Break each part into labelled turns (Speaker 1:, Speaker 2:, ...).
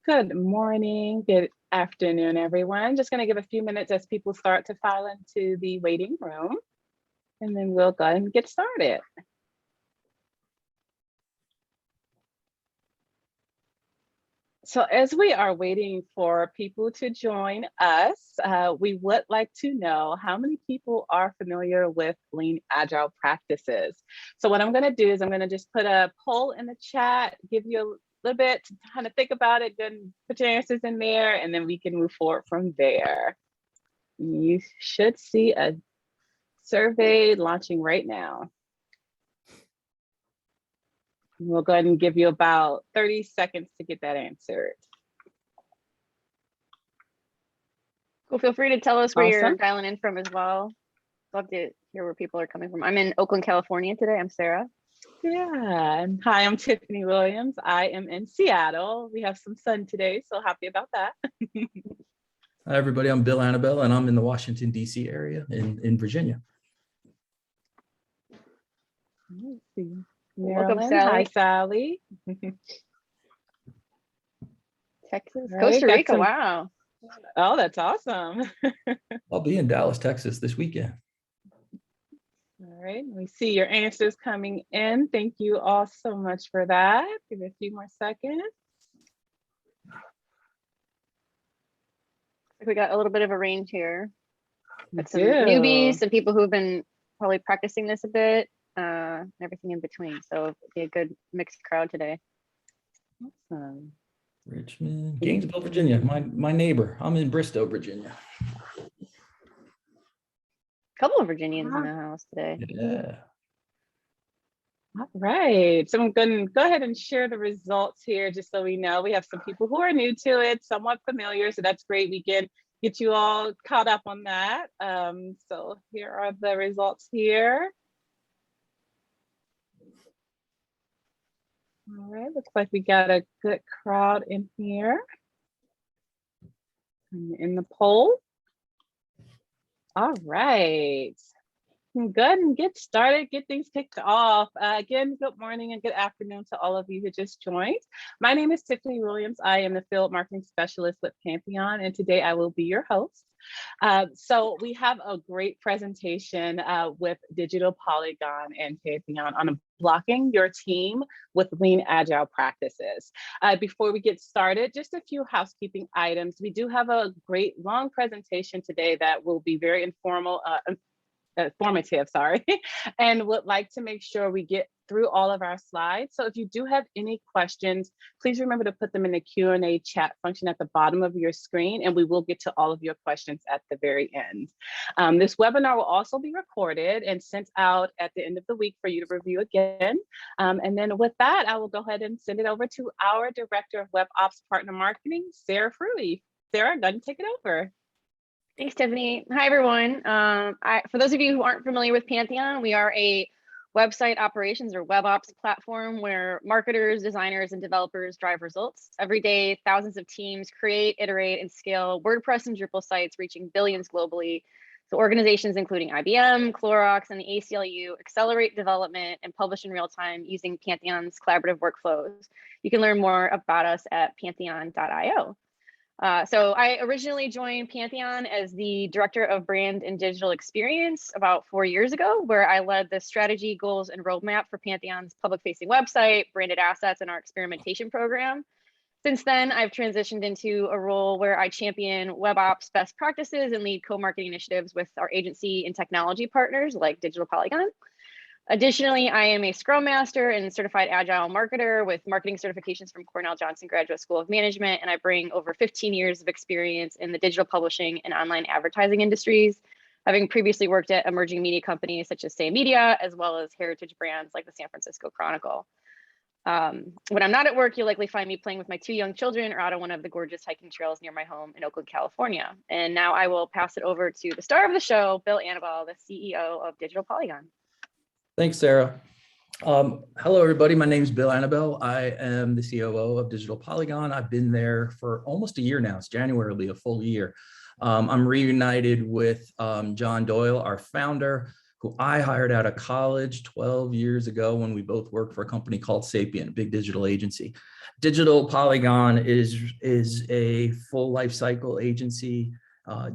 Speaker 1: Good morning, good afternoon, everyone. Just going to give a few minutes as people start to file into the waiting room, and then we'll go ahead and get started. So as we are waiting for people to join us, we would like to know how many people are familiar with Lean Agile practices. So what I'm going to do is I'm going to just put a poll in the chat, give you a little bit to kind of think about it, then put your answers in there, and then we can move forward from there. You should see a survey launching right now. We'll go ahead and give you about 30 seconds to get that answered.
Speaker 2: Well, feel free to tell us where
Speaker 1: Awesome.
Speaker 2: you're dialing in from as well. Love to hear where people are coming from. I'm in Oakland, California today. I'm Sarah.
Speaker 1: Yeah, and hi, I'm Tiffany Williams. I am in Seattle. We have some sun today, so happy about that.
Speaker 3: Hi, everybody. I'm Bill Annabelle, and I'm in the Washington, D.C. area in Virginia.
Speaker 1: Let's see.
Speaker 2: Welcome,
Speaker 1: Maryland.
Speaker 2: Sally.
Speaker 1: Hi, Sally.
Speaker 2: Texas,
Speaker 1: Right,
Speaker 2: Costa
Speaker 1: got
Speaker 2: Rica.
Speaker 1: some-
Speaker 2: Wow.
Speaker 1: Oh, that's awesome.
Speaker 3: I'll be in Dallas, Texas this weekend.
Speaker 1: All right, we see your answers coming in. Thank you all so much for that. Give it a few more seconds.
Speaker 2: We got a little bit of a range here.
Speaker 1: We
Speaker 2: Got some
Speaker 1: do.
Speaker 2: newbies, some people who have been probably practicing this a bit, everything in between. So it'll be a good mixed crowd today.
Speaker 1: Awesome.
Speaker 3: Richmond, Gainesville, Virginia. My neighbor. I'm in Bristow, Virginia.
Speaker 2: A couple of Virginians in the house today.
Speaker 3: Yeah.
Speaker 1: All right, so I'm going to go ahead and share the results here just so we know. We have some people who are new to it, somewhat familiar, so that's great. We can get you all caught up on that. So here are the results here. All right, looks like we got a good crowd in here in the poll. All right. Go ahead and get started, get things kicked off. Again, good morning and good afternoon to all of you who just joined. My name is Tiffany Williams. I am the Field Marketing Specialist with Pantheon, and today I will be your host. So we have a great presentation with Digital Polygon and Pantheon on blocking your team with Lean Agile practices. Before we get started, just a few housekeeping items. We do have a great long presentation today that will be very formative, and would like to make sure we get through all of our slides. So if you do have any questions, please remember to put them in the Q&A chat function at the bottom of your screen, and we will get to all of your questions at the very end. This webinar will also be recorded and sent out at the end of the week for you to review again. And then with that, I will go ahead and send it over to our Director of Web Ops Partner Marketing, Sarah Fruey. Sarah, go ahead and take it over.
Speaker 2: Thanks, Tiffany. Hi, everyone. For those of you who aren't familiar with Pantheon, we are a website operations or web ops platform where marketers, designers, and developers drive results. Every day, thousands of teams create, iterate, and scale WordPress and Drupal sites, reaching billions globally. So organizations including IBM, Clorox, and the ACLU accelerate development and publish in real time using Pantheon's collaborative workflows. You can learn more about us at pantheon.io. So I originally joined Pantheon as the Director of Brand and Digital Experience about 4 years ago, where I led the strategy, goals, and roadmap for Pantheon's public-facing website, branded assets, and our experimentation program. Since then, I've transitioned into a role where I champion web ops best practices and lead co-marketing initiatives with our agency and technology partners like Digital Polygon. Additionally, I am a Scrum Master and certified agile marketer with marketing certifications from Cornell Johnson Graduate School of Management, and I bring over 15 years of experience in the digital publishing and online advertising industries, having previously worked at emerging media companies such as Say Media, as well as heritage brands like the San Francisco Chronicle. When I'm not at work, you'll likely find me playing with my 2 young children or out on one of the gorgeous hiking trails near my home in Oakland, California. And now I will pass it over to the star of the show, Bill Annabelle, the CEO of Digital Polygon.
Speaker 3: Thanks, Sarah. Hello, everybody. My name is Bill Annabelle. I am the COO of Digital Polygon. I've been there for almost a year now. It's January, will be a full year. I'm reunited with John Doyle, our founder, who I hired out of college 12 years ago when we both worked for a company called Sapient, a big digital agency. Digital Polygon is a full life cycle agency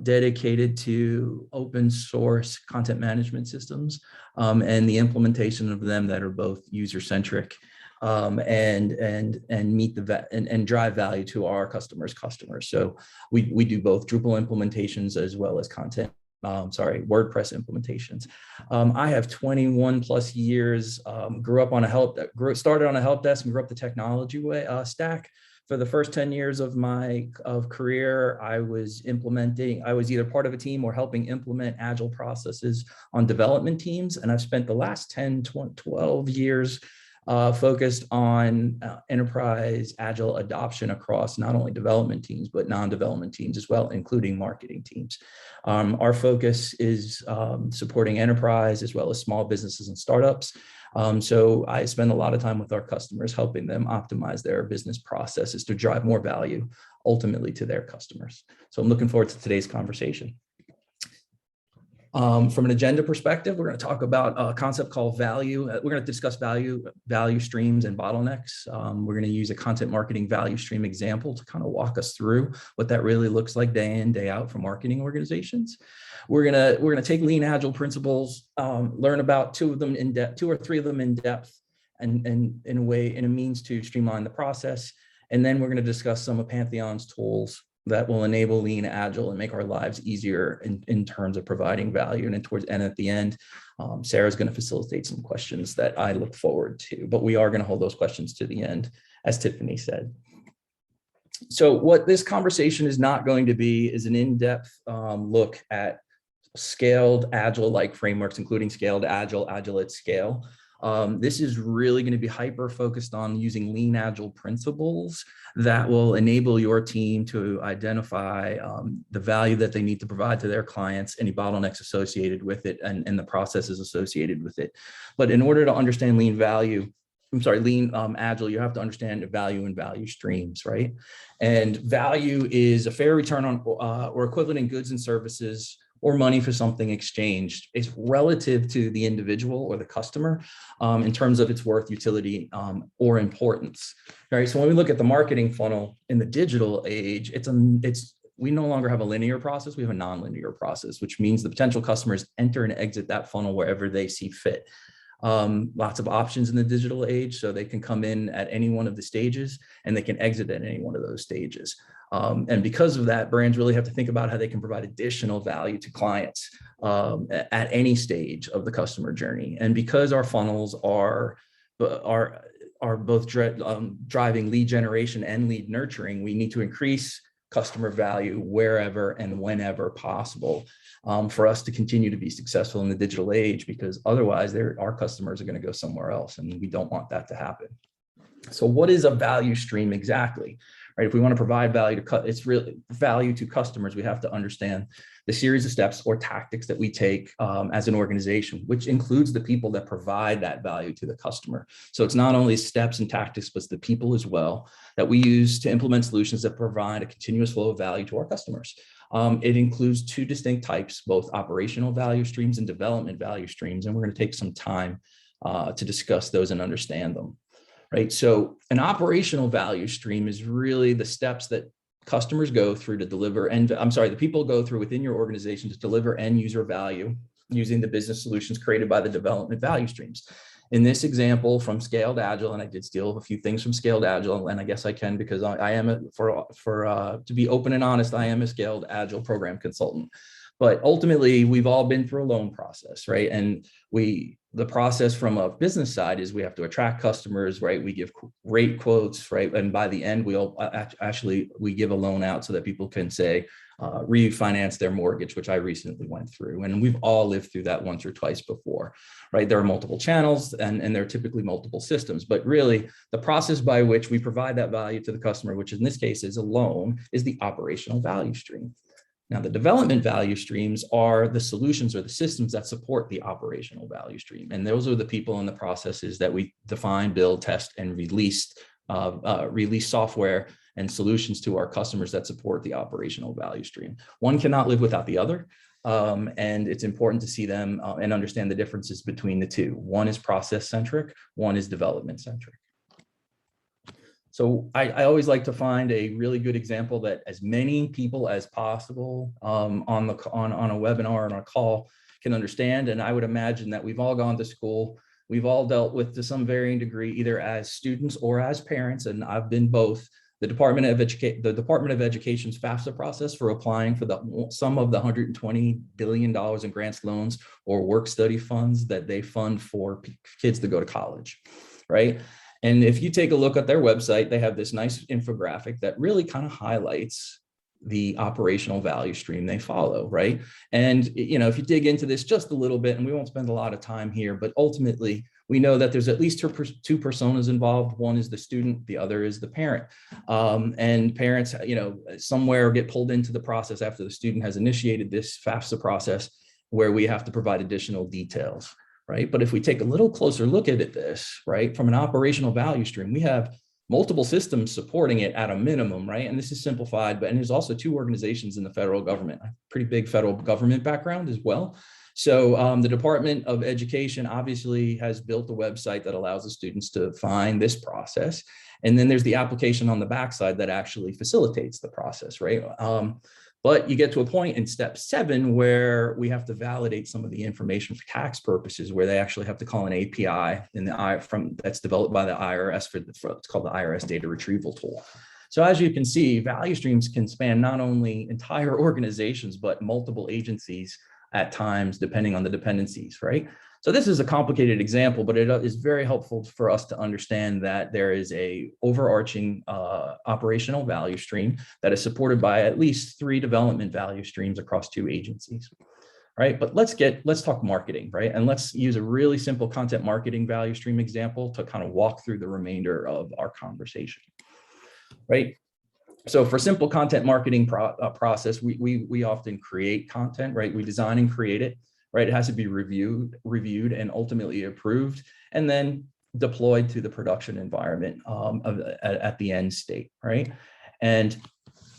Speaker 3: dedicated to open source content management systems and the implementation of them that are both user centric and meet the and drive value to our customers. So we do both Drupal implementations as well as WordPress implementations. I have 21 plus years, started on a help desk and grew up the technology stack. For the first 10 years of my career, I was either part of a team or helping implement agile processes on development teams. And I've spent the last 10, 12 years focused on enterprise agile adoption across not only development teams, but non-development teams as well, including marketing teams. Our focus is supporting enterprise as well as small businesses and startups. So I spend a lot of time with our customers, helping them optimize their business processes to drive more value ultimately to their customers. So I'm looking forward to today's conversation. From an agenda perspective, we're going to talk about a concept called value. We're going to discuss value streams and bottlenecks. We're going to use a content marketing value stream example to kind of walk us through what that really looks like day in, day out for marketing organizations. We're going to take lean agile principles, learn about two or three of them in depth, and in a means to streamline the process. And then we're going to discuss some of Pantheon's tools that will enable lean agile and make our lives easier in terms of providing value. And at the end, Sarah's going to facilitate some questions that I look forward to, but we are going to hold those questions to the end, as Tiffany said. So what this conversation is not going to be is an in-depth look at scaled agile-like frameworks, including scaled agile at scale. This is really going to be hyper focused on using lean agile principles that will enable your team to identify the value that they need to provide to their clients, any bottlenecks associated with it, and the processes associated with it. But in order to understand lean agile, you have to understand value and value streams, right? And value is a fair return on or equivalent in goods and services or money for something exchanged. It's relative to the individual or the customer in terms of its worth, utility, or importance. Right. So when we look at the marketing funnel in the digital age, we no longer have a linear process. We have a non-linear process, which means the potential customers enter and exit that funnel wherever they see fit. Lots of options in the digital age, so they can come in at any one of the stages and they can exit at any one of those stages. And because of that, brands really have to think about how they can provide additional value to clients at any stage of the customer journey. And because our funnels are both driving lead generation and lead nurturing, we need to increase customer value wherever and whenever possible for us to continue to be successful in the digital age, because otherwise our customers are going to go somewhere else, and we don't want that to happen. So what is a value stream exactly? Right? If we want to provide value it's really value to customers, we have to understand the series of steps or tactics that we take as an organization, which includes the people that provide that value to the customer. So it's not only steps and tactics, but the people as well that we use to implement solutions that provide a continuous flow of value to our customers. It includes two distinct types, both operational value streams and development value streams. And we're going to take some time to discuss those and understand them. Right. So an operational value stream is really the steps that customers go through to deliver, the people go through within your organization to deliver end user value using the business solutions created by the development value streams. In this example from Scaled Agile, and I did steal a few things from Scaled Agile, and I guess I can because I am to be open and honest, I am a Scaled Agile program consultant. But ultimately, we've all been through a loan process, right? And the process from a business side is we have to attract customers, right? We give rate quotes, right? And by the end, we give a loan out so that people can say, refinance their mortgage, which I recently went through. And we've all lived through that once or twice before, right? There are multiple channels and there are typically multiple systems, but really the process by which we provide that value to the customer, which in this case is a loan, is the operational value stream. Now, the development value streams are the solutions or the systems that support the operational value stream. And those are the people and the processes that we define, build, test, and release software and solutions to our customers that support the operational value stream. One cannot live without the other. And it's important to see them and understand the differences between the two. One is process centric, one is development centric. So I always like to find a really good example that as many people as possible on a webinar or on a call can understand. And I would imagine that we've all gone to school. We've all dealt with, to some varying degree, either as students or as parents, and I've been both, the Department of Education's FAFSA process for applying for some of the $120 billion in grants, loans, or work study funds that they fund for kids to go to college, right? And if you take a look at their website, they have this nice infographic that really kind of highlights the operational value stream they follow, right? And if you dig into this just a little bit, and we won't spend a lot of time here, but ultimately we know that there's at least two personas involved. One is the student, the other is the parent. And parents, somewhere get pulled into the process after the student has initiated this FAFSA process, where we have to provide additional details, right? But if we take a little closer look at this, right, from an operational value stream, we have multiple systems supporting it at a minimum, right? And this is simplified, and there's also 2 organizations in the federal government, a pretty big federal government background as well. So the Department of Education obviously has built a website that allows the students to find this process. And then there's the application on the backside that actually facilitates the process, right? But you get to a point in step 7 where we have to validate some of the information for tax purposes, where they actually have to call an API that's developed by the IRS it's called the IRS data retrieval tool. So as you can see, value streams can span not only entire organizations, but multiple agencies at times, depending on the dependencies, right? So this is a complicated example, but it is very helpful for us to understand that there is a overarching operational value stream that is supported by at least 3 development value streams across 2 agencies, right? But let's talk marketing, right? And let's use a really simple content marketing value stream example to kind of walk through the remainder of our conversation, right? So for simple content marketing process, we often create content, right? We design and create it, right? It has to be reviewed and ultimately approved, and then deployed to the production environment at the end state, right? And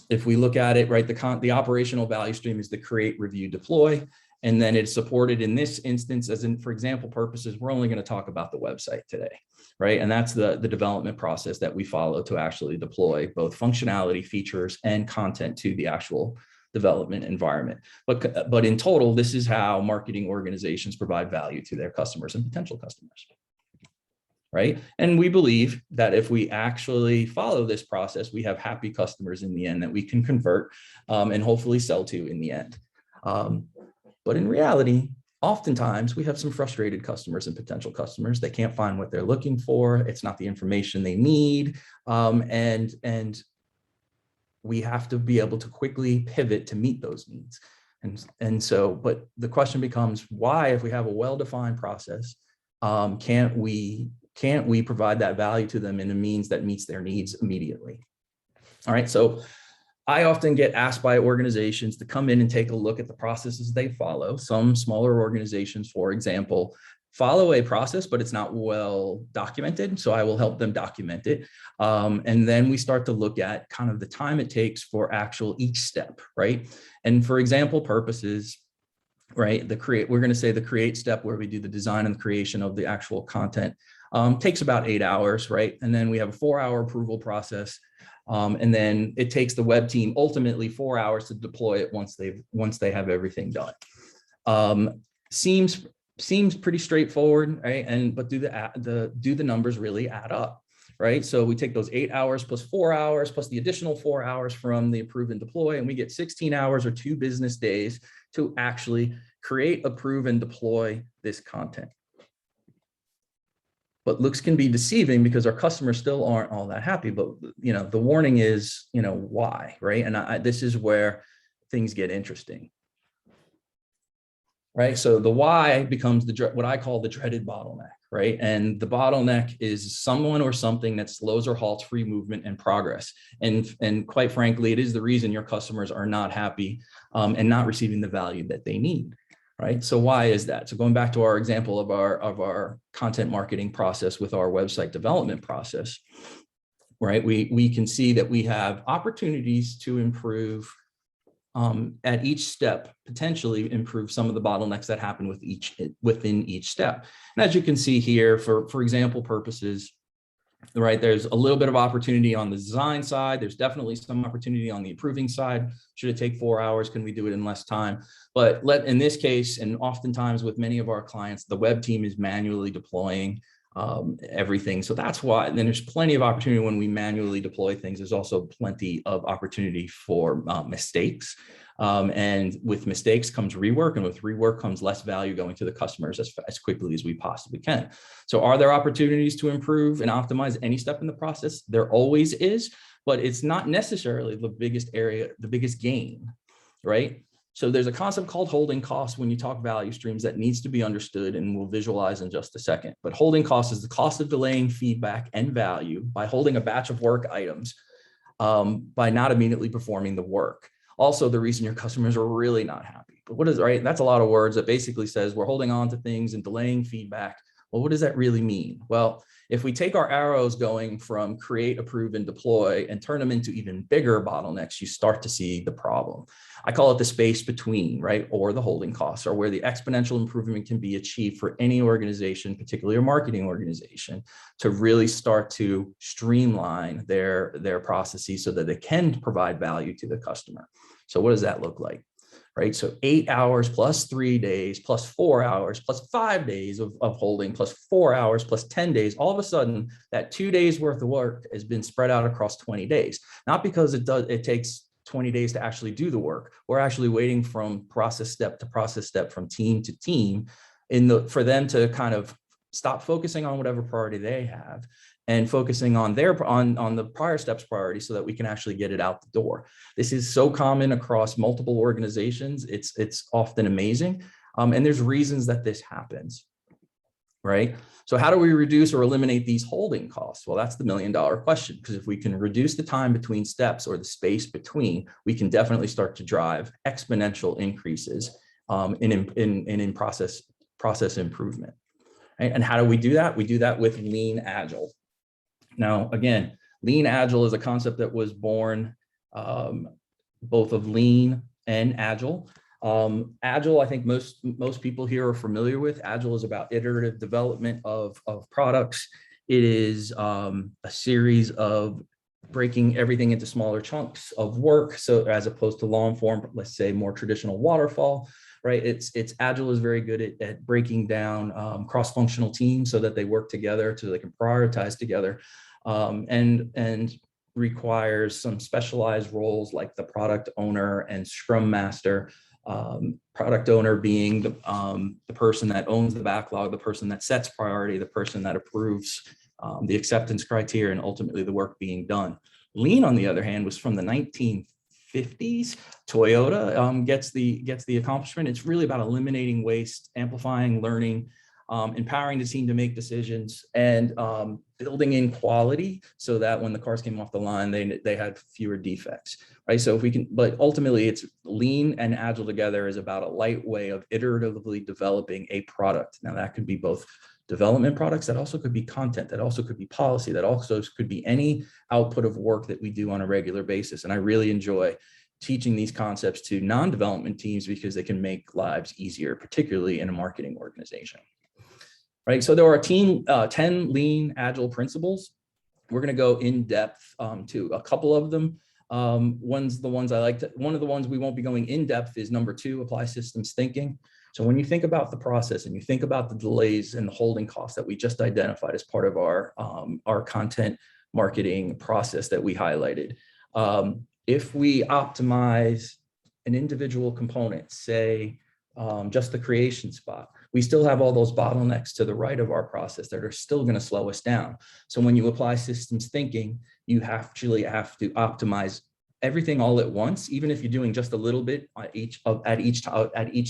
Speaker 3: if we look at it, right, the operational value stream is the create, review, deploy, and then it's supported in this instance, as in, for example purposes, we're only going to talk about the website today, right? And that's the development process that we follow to actually deploy both functionality, features, and content to the actual development environment. But in total, this is how marketing organizations provide value to their customers and potential customers, right? And we believe that if we actually follow this process, we have happy customers in the end that we can convert and hopefully sell to in the end. But in reality, oftentimes we have some frustrated customers and potential customers. They can't find what they're looking for. It's not the information they need. And we have to be able to quickly pivot to meet those needs. And so, but the question becomes, why, if we have a well-defined process, can't we provide that value to them in a means that meets their needs immediately? All right, so I often get asked by organizations to come in and take a look at the processes they follow. Some smaller organizations, for example, follow a process, but it's not well documented. So I will help them document it. And then we start to look at kind of the time it takes for each step, right? And for example purposes, right, we're going to say the create step, where we do the design and the creation of the actual content, takes about 8 hours, right? And then we have a 4-hour approval process. And then it takes the web team ultimately 4 hours to deploy it once they have everything done. Seems pretty straightforward, right? But do the numbers really add up, right? So we take those 8 hours plus 4 hours plus the additional 4 hours from the approve and deploy, and we get 16 hours or 2 business days to actually create, approve, and deploy this content. But looks can be deceiving because our customers still aren't all that happy. But the warning is, why, right? And this is where things get interesting, right? So the why becomes what I call the dreaded bottleneck, right? And the bottleneck is someone or something that slows or halts free movement and progress. And quite frankly, it is the reason your customers are not happy and not receiving the value that they need. Right. So why is that? So going back to our example of our content marketing process with our website development process, right? We can see that we have opportunities to improve at each step, potentially improve some of the bottlenecks that happen within each step. And as you can see here, for example purposes, right, there's a little bit of opportunity on the design side. There's definitely some opportunity on the improving side. Should it take 4 hours? Can we do it in less time? But in this case, and oftentimes with many of our clients, the web team is manually deploying everything. So that's why. And then there's plenty of opportunity when we manually deploy things. There's also plenty of opportunity for mistakes. And with mistakes comes rework, and with rework comes less value going to the customers as quickly as we possibly can. So are there opportunities to improve and optimize any step in the process? There always is, but it's not necessarily the biggest area, the biggest gain, right? So there's a concept called holding costs when you talk value streams that needs to be understood, and we'll visualize in just a second. But holding costs is the cost of delaying feedback and value by holding a batch of work items by not immediately performing the work. Also, the reason your customers are really not happy. But what is, right? That's a lot of words that basically says we're holding on to things and delaying feedback. Well, what does that really mean? Well, if we take our arrows going from create, approve, and deploy and turn them into even bigger bottlenecks, you start to see the problem. I call it the space between, right? Or the holding costs, or where the exponential improvement can be achieved for any organization, particularly a marketing organization, to really start to streamline their processes so that they can provide value to the customer. So what does that look like? Right? So 8 hours plus 3 days plus 4 hours plus 5 days of holding plus 4 hours plus 10 days. All of a sudden, that 2 days worth of work has been spread out across 20 days. Not because it takes 20 days to actually do the work. We're actually waiting from process step to process step, from team to team, for them to kind of stop focusing on whatever priority they have and focusing on on the prior steps priority, so that we can actually get it out the door. This is so common across multiple organizations. It's often amazing. And there's reasons that this happens, right? So how do we reduce or eliminate these holding costs? Well, that's the $1,000,000 question, because if we can reduce the time between steps, or the space between, we can definitely start to drive exponential increases in process improvement. Right? And how do we do that? We do that with Lean Agile. Now, again, Lean Agile is a concept that was born both of Lean and Agile. Agile, I think most people here are familiar with. Agile is about iterative development of products. It is a series of breaking everything into smaller chunks of work. So as opposed to long form, let's say more traditional waterfall, right? It's Agile is very good at breaking down cross-functional teams so that they work together, so they can prioritize together, and requires some specialized roles like the product owner and scrum master. Product owner being the person that owns the backlog, the person that sets priority, the person that approves the acceptance criteria, and ultimately the work being done. Lean, on the other hand, was from the 1950s. Toyota gets the accomplishment. It's really about eliminating waste, amplifying learning, empowering the team to make decisions, and building in quality so that when the cars came off the line, they had fewer defects, right? So if we can, but ultimately it's Lean and Agile together is about a light way of iteratively developing a product. Now that could be both development products, that also could be content, that also could be policy, that also could be any output of work that we do on a regular basis. And I really enjoy teaching these concepts to non-development teams because they can make lives easier, particularly in a marketing organization. Right, so there are 10 Lean Agile principles. We're going to go in depth to a couple of them. One of the ones we won't be going in depth is number 2, apply systems thinking. So when you think about the process and you think about the delays and the holding costs that we just identified as part of our content marketing process that we highlighted, if we optimize an individual component, say just the creation spot, we still have all those bottlenecks to the right of our process that are still going to slow us down. So when you apply systems thinking, you actually have to optimize everything all at once, even if you're doing just a little bit at each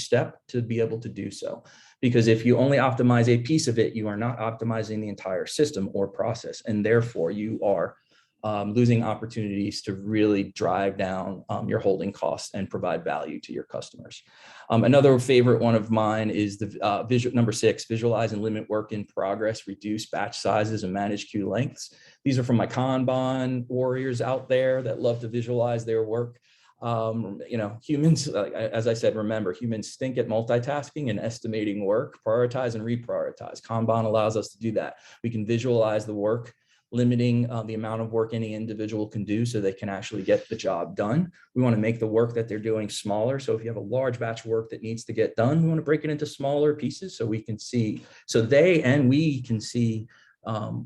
Speaker 3: step, to be able to do so. Because if you only optimize a piece of it, you are not optimizing the entire system or process, and therefore you are losing opportunities to really drive down your holding costs and provide value to your customers. Another favorite one of mine is the number 6, visualize and limit work in progress, reduce batch sizes and manage queue lengths. These are from my Kanban warriors out there that love to visualize their work. Humans, as I said, remember, humans stink at multitasking and estimating work. Prioritize and reprioritize. Kanban allows us to do that. We can visualize the work, limiting the amount of work any individual can do so they can actually get the job done. We want to make the work that they're doing smaller. So if you have a large batch of work that needs to get done, we want to break it into smaller pieces so we can see, so they and we can see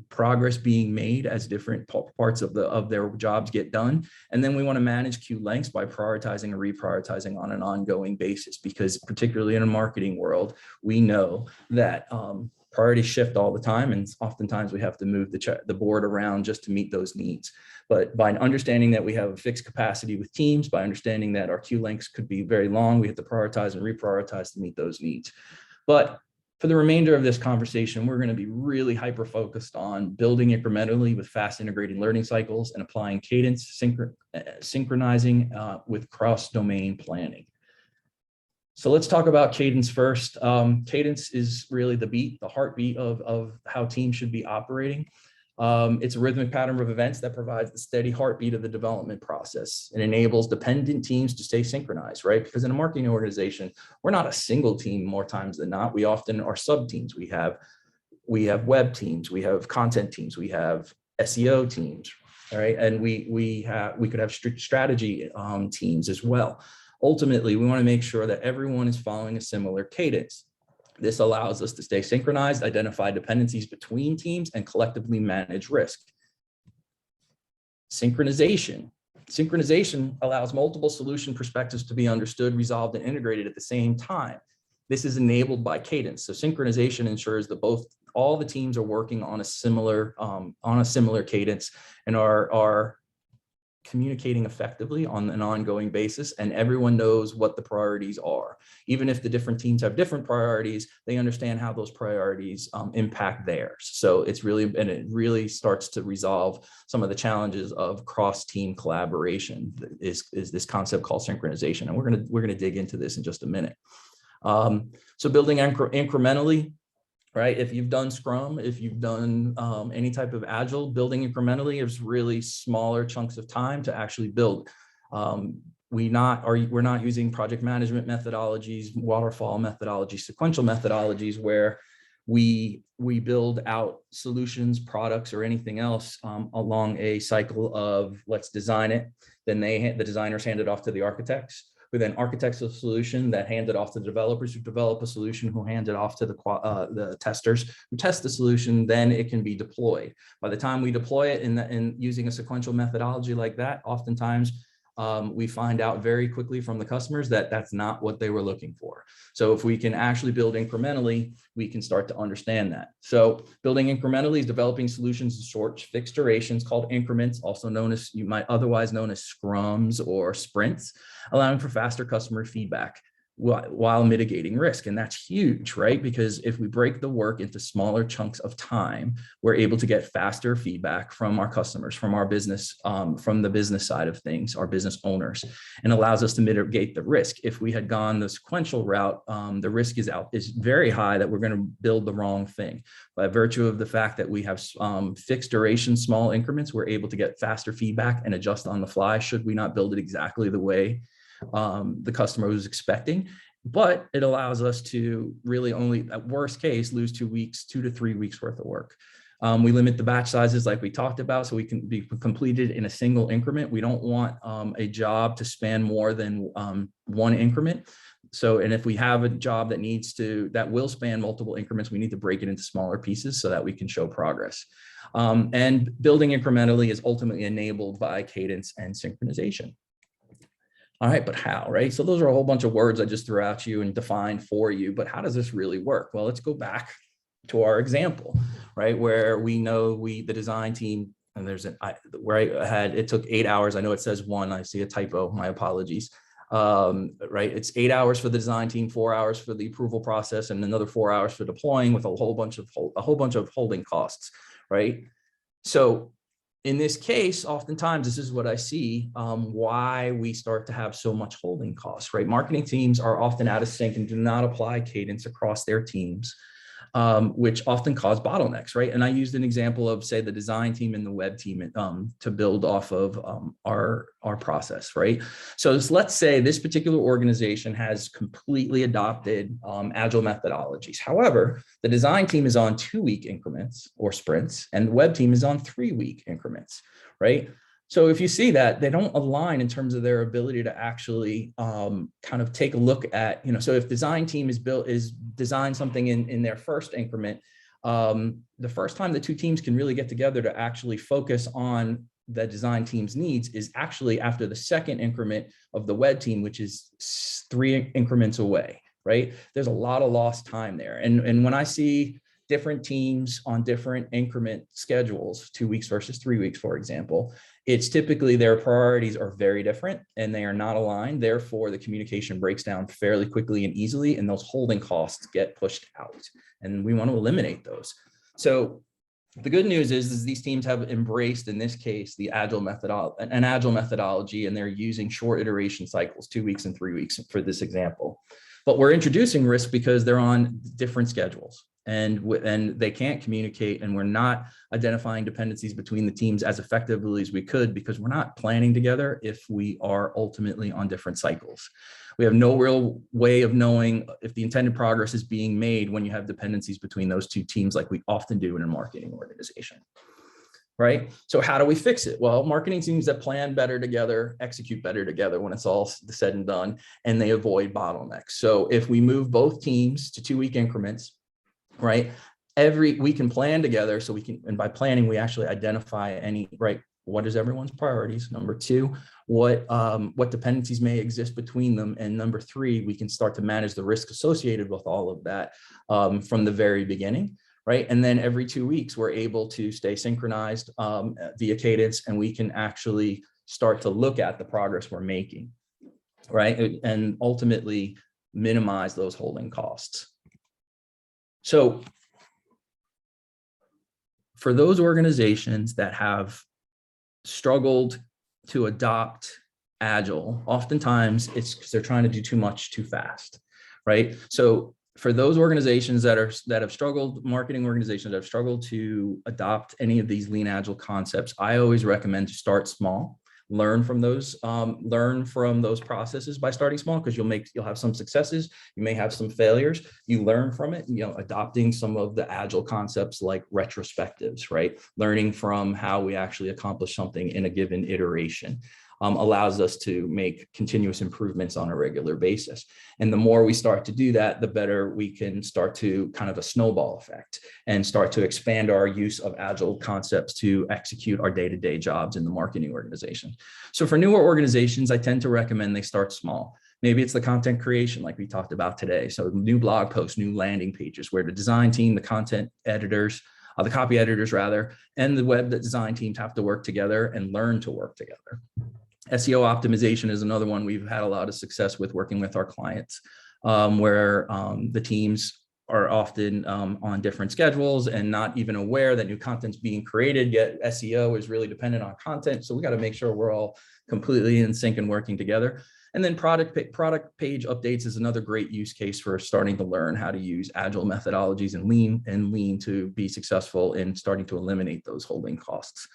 Speaker 3: progress being made as different parts of their jobs get done. And then we want to manage queue lengths by prioritizing and reprioritizing on an ongoing basis, because particularly in a marketing world, we know that priorities shift all the time, and oftentimes we have to move the board around just to meet those needs. But by understanding that we have a fixed capacity with teams, by understanding that our queue lengths could be very long, we have to prioritize and reprioritize to meet those needs. But for the remainder of this conversation, we're going to be really hyper-focused on building incrementally with fast integrated learning cycles and applying cadence, synchronizing with cross-domain planning. So let's talk about cadence first. Cadence is really the heartbeat of how teams should be operating. It's a rhythmic pattern of events that provides the steady heartbeat of the development process. It enables dependent teams to stay synchronized, right? Because in a marketing organization, we're not a single team more times than not. We often are sub teams. We have web teams, we have content teams, we have SEO teams, all right? And we could have strategy teams as well. Ultimately, we want to make sure that everyone is following a similar cadence. This allows us to stay synchronized, identify dependencies between teams, and collectively manage risk. Synchronization. Synchronization allows multiple solution perspectives to be understood, resolved, and integrated at the same time. This is enabled by cadence. So synchronization ensures that all the teams are working on a similar cadence and are communicating effectively on an ongoing basis, and everyone knows what the priorities are. Even if the different teams have different priorities, they understand how those priorities impact theirs. So it really starts to resolve some of the challenges of cross-team collaboration is this concept called synchronization. And we're gonna dig into this in just a minute. So building incrementally, right? If you've done Scrum, if you've done any type of Agile, building incrementally is really smaller chunks of time to actually build. We're not using project management methodologies, waterfall methodologies, sequential methodologies where we build out solutions, products, or anything else along a cycle of let's design it. Then the designers hand it off to the architects, who then architects a solution that hand it off to the developers who develop a solution, who hand it off to the testers who test the solution. Then it can be deployed. By the time we deploy it in using a sequential methodology like that, oftentimes we find out very quickly from the customers that that's not what they were looking for. So if we can actually build incrementally, we can start to understand that. So building incrementally is developing solutions in short fixed durations called increments, also known as, you might otherwise known as scrums or sprints, allowing for faster customer feedback while mitigating risk. And that's huge, right? Because if we break the work into smaller chunks of time, we're able to get faster feedback from our customers, from our business, from the business side of things, our business owners, and allows us to mitigate the risk. If we had gone the sequential route, the risk is very high that we're going to build the wrong thing. By virtue of the fact that we have fixed duration, small increments, we're able to get faster feedback and adjust on the fly should we not build it exactly the way the customer was expecting. But it allows us to really only, at worst case, lose 2 to 3 weeks worth of work. We limit the batch sizes like we talked about, so we can be completed in a single increment. We don't want a job to span more than one increment. So, and if we have a job that will span multiple increments, we need to break it into smaller pieces so that we can show progress. And building incrementally is ultimately enabled by cadence and synchronization. All right, but how, right? So those are a whole bunch of words I just threw at you and defined for you, but how does this really work? Well, let's go back to our example, right? Where we know the design team, and it took 8 hours. I know it says 1, I see a typo, my apologies. Right, it's 8 hours for the design team, 4 hours for the approval process, and another 4 hours for deploying with a whole bunch of holding costs, right? So in this case, oftentimes this is what I see, why we start to have so much holding costs, right? Marketing teams are often out of sync and do not apply cadence across their teams, which often cause bottlenecks, right? And I used an example of, say, the design team and the web team to build off of our process, right? So let's say this particular organization has completely adopted agile methodologies. However, the design team is on 2-week increments or sprints, and the web team is on 3-week increments, right? So if you see that, they don't align in terms of their ability to actually kind of take a look at, so if design team is designed something in their first increment, the first time the two teams can really get together to actually focus on the design team's needs is actually after the second increment of the web team, which is 3 increments away, right? There's a lot of lost time there. And when I see different teams on different increment schedules, 2 weeks versus 3 weeks, for example, it's typically their priorities are very different and they are not aligned. Therefore, the communication breaks down fairly quickly and easily, and those holding costs get pushed out. And we want to eliminate those. So the good news is these teams have embraced, in this case, an agile methodology, and they're using short iteration cycles, 2 weeks and 3 weeks for this example. But we're introducing risk because they're on different schedules. And they can't communicate, and we're not identifying dependencies between the teams as effectively as we could because we're not planning together if we are ultimately on different cycles. We have no real way of knowing if the intended progress is being made when you have dependencies between those two teams like we often do in a marketing organization. Right? So how do we fix it? Well, marketing teams that plan better together, execute better together when it's all said and done, and they avoid bottlenecks. So if we move both teams to 2-week increments, right? We can plan together, so we can, and by planning, we actually identify what is everyone's priorities? Number 2, what dependencies may exist between them? And number 3, we can start to manage the risk associated with all of that from the very beginning, right? And then every 2 weeks, we're able to stay synchronized via cadence, and we can actually start to look at the progress we're making, right? And ultimately minimize those holding costs. So for those organizations that have struggled to adopt Agile, oftentimes it's because they're trying to do too much too fast, right? So for those organizations that have struggled, marketing organizations that have struggled to adopt any of these lean Agile concepts, I always recommend to start small. Learn from those processes by starting small, because you'll have some successes, you may have some failures, you learn from it, adopting some of the Agile concepts like retrospectives, right? Learning from how we actually accomplish something in a given iteration. Allows us to make continuous improvements on a regular basis. And the more we start to do that, the better we can start to kind of a snowball effect and start to expand our use of Agile concepts to execute our day-to-day jobs in the marketing organization. So for newer organizations, I tend to recommend they start small. Maybe it's the content creation like we talked about today. So new blog posts, new landing pages, where the design team, the content editors, the copy editors rather, and the web design teams have to work together and learn to work together. SEO optimization is another one we've had a lot of success with working with our clients, where the teams are often on different schedules and not even aware that new content's being created, yet SEO is really dependent on content. So we got to make sure we're all completely in sync and working together. And then product page updates is another great use case for starting to learn how to use Agile methodologies and lean to be successful in starting to eliminate those holding costs.